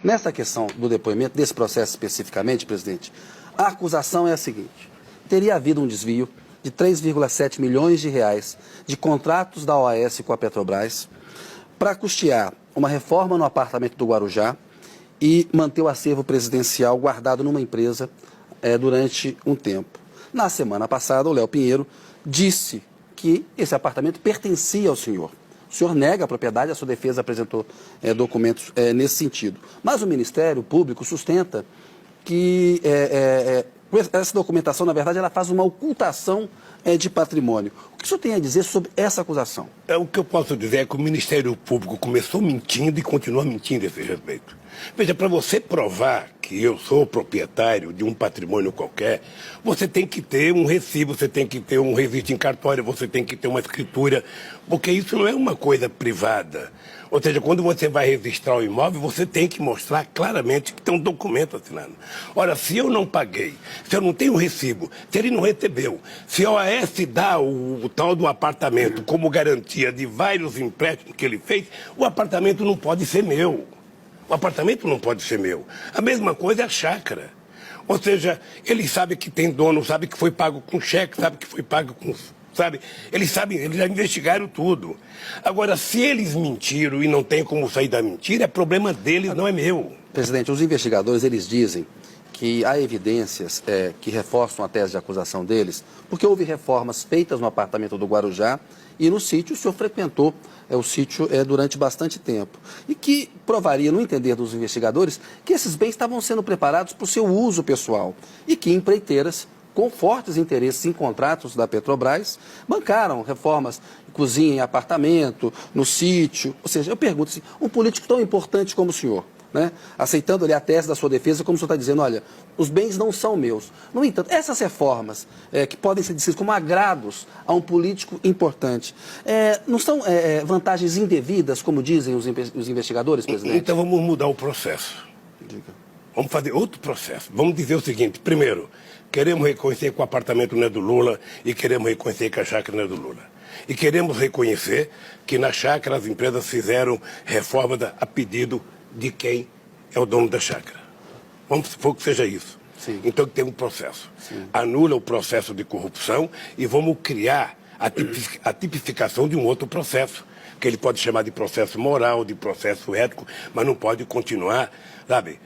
Nessa questão do depoimento, desse processo especificamente, presidente, a acusação é a seguinte: teria havido um desvio de 3,7 milhões de reais de contratos da OAS com a Petrobras para custear uma reforma no apartamento do Guarujá e manter o acervo presidencial guardado numa empresa durante um tempo. Na semana passada, o Léo Pinheiro disse que esse apartamento pertencia ao senhor. O senhor nega a propriedade, a sua defesa apresentou documentos nesse sentido. Mas o Ministério Público sustenta que essa documentação, na verdade, ela faz uma ocultação de patrimônio. O que o senhor tem a dizer sobre essa acusação? O que eu posso dizer é que o Ministério Público começou mentindo e continua mentindo a esse respeito. Veja, para você provar que eu sou proprietário de um patrimônio qualquer, você tem que ter um recibo, você tem que ter um registro em cartório, você tem que ter uma escritura, porque isso não é uma coisa privada. Ou seja, quando você vai registrar o imóvel, você tem que mostrar claramente que tem um documento assinado. Ora, se eu não paguei, se eu não tenho recibo, se ele não recebeu, se a OAS dá o tal do apartamento como garantia de vários empréstimos que ele fez, o apartamento não pode ser meu. O apartamento não pode ser meu. A mesma coisa é a chácara. Ou seja, ele sabe que tem dono, sabe que foi pago com cheque, sabe que foi pago com... Sabe? Eles sabem, eles já investigaram tudo. Agora, se eles mentiram e não tem como sair da mentira, é problema deles, não é meu. Presidente, os investigadores, eles dizem que há evidências que reforçam a tese de acusação deles, porque houve reformas feitas no apartamento do Guarujá e no sítio o senhor frequentou o sítio durante bastante tempo. E que provaria, no entender dos investigadores, que esses bens estavam sendo preparados para o seu uso pessoal e que empreiteiras com fortes interesses em contratos da Petrobras, bancaram reformas de cozinha em apartamento, no sítio. Ou seja, eu pergunto assim, um político tão importante como o senhor, né, aceitando ali a tese da sua defesa, como o senhor está dizendo, olha, os bens não são meus. No entanto, essas reformas que podem ser descritas como agrados a um político importante, não são vantagens indevidas, como dizem os investigadores, presidente? Então vamos mudar o processo. Diga. Vamos fazer outro processo. Vamos dizer o seguinte: primeiro, queremos reconhecer que o apartamento não é do Lula e queremos reconhecer que a chácara não é do Lula. E queremos reconhecer que na chácara as empresas fizeram reforma a pedido de quem é o dono da chácara. Vamos supor que seja isso. Sim. Então tem um processo. Sim. Anula o processo de corrupção e vamos criar a tipificação de um outro processo, que ele pode chamar de processo moral, de processo ético, mas não pode continuar, sabe,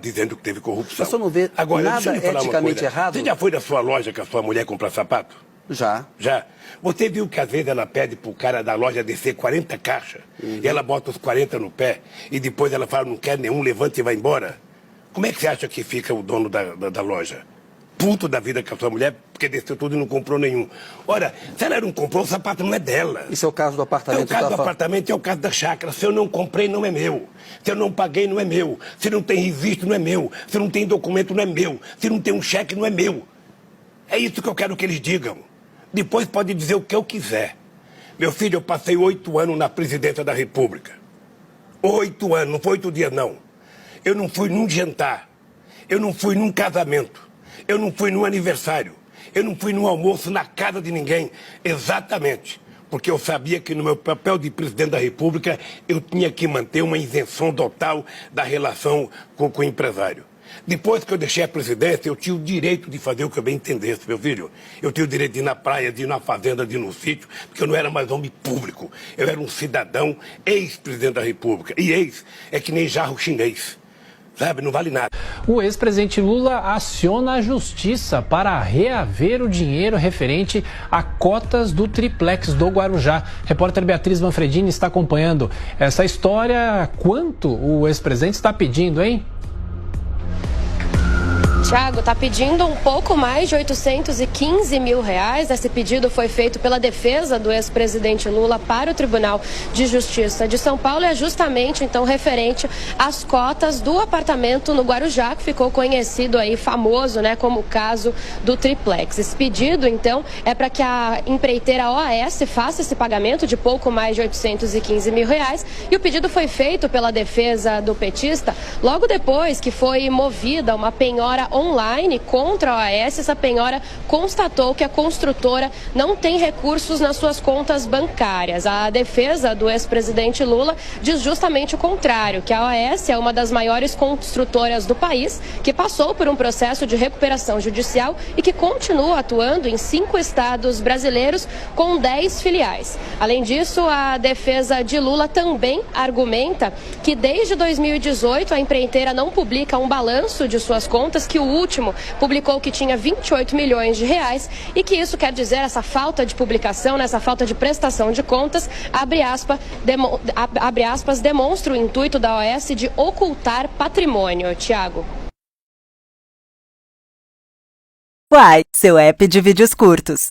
dizendo que teve corrupção. Mas o senhor não vê nada eticamente errado? Você já foi da sua loja com a sua mulher comprar sapato? Já. Já. Você viu que às vezes ela pede pro cara da loja descer 40 caixas, e ela bota os 40 no pé, e depois ela fala, não quer nenhum, levanta e vai embora? Como é que você acha que fica o dono da loja? Puto da vida com a sua mulher, porque desceu tudo e não comprou nenhum. Ora, se ela não comprou, o sapato não é dela. Isso é o caso do apartamento. É o caso do apartamento, é o caso da chácara. Se eu não comprei, não é meu. Se eu não paguei, não é meu. Se não tem registro, não é meu. Se não tem documento, não é meu. Se não tem um cheque, não é meu. É isso que eu quero que eles digam. Depois pode dizer o que eu quiser. Meu filho, eu passei 8 anos na presidência da República. 8 anos, não foi 8 dias, não. Eu não fui num jantar. Eu não fui num casamento. Eu não fui num aniversário. Eu não fui num almoço na casa de ninguém. Exatamente. Porque eu sabia que no meu papel de presidente da República eu tinha que manter uma isenção total da relação com o empresário. Depois que eu deixei a presidência, eu tinha o direito de fazer o que eu bem entendesse, meu filho. Eu tinha o direito de ir na praia, de ir na fazenda, de ir no sítio, porque eu não era mais homem público. Eu era um cidadão ex-presidente da República. E ex é que nem jarro chinês. Sabe, não vale nada. O ex-presidente Lula aciona a justiça para reaver o dinheiro referente a cotas do triplex do Guarujá. Repórter Beatriz Manfredini está acompanhando essa história. Quanto o ex-presidente está pedindo, hein? Tiago, está pedindo um pouco mais de 815 mil reais. Esse pedido foi feito pela defesa do ex-presidente Lula para o Tribunal de Justiça de São Paulo. É justamente, então, referente às cotas do apartamento no Guarujá, que ficou conhecido aí, famoso, né, como o caso do triplex. Esse pedido, então, é para que a empreiteira OAS faça esse pagamento de pouco mais de 815 mil reais. E o pedido foi feito pela defesa do petista logo depois que foi movida uma penhora online contra a OAS, essa penhora constatou que a construtora não tem recursos nas suas contas bancárias. A defesa do ex-presidente Lula diz justamente o contrário, que a OAS é uma das maiores construtoras do país, que passou por um processo de recuperação judicial e que continua atuando em 5 estados brasileiros com 10 filiais. Além disso, a defesa de Lula também argumenta que desde 2018 a empreiteira não publica um balanço de suas contas, que o último publicou que tinha 28 milhões de reais e que isso quer dizer, essa falta de publicação, essa falta de prestação de contas, abre aspas, demonstra o intuito da OAS de ocultar patrimônio. Tiago. Uai, seu app de vídeos curtos.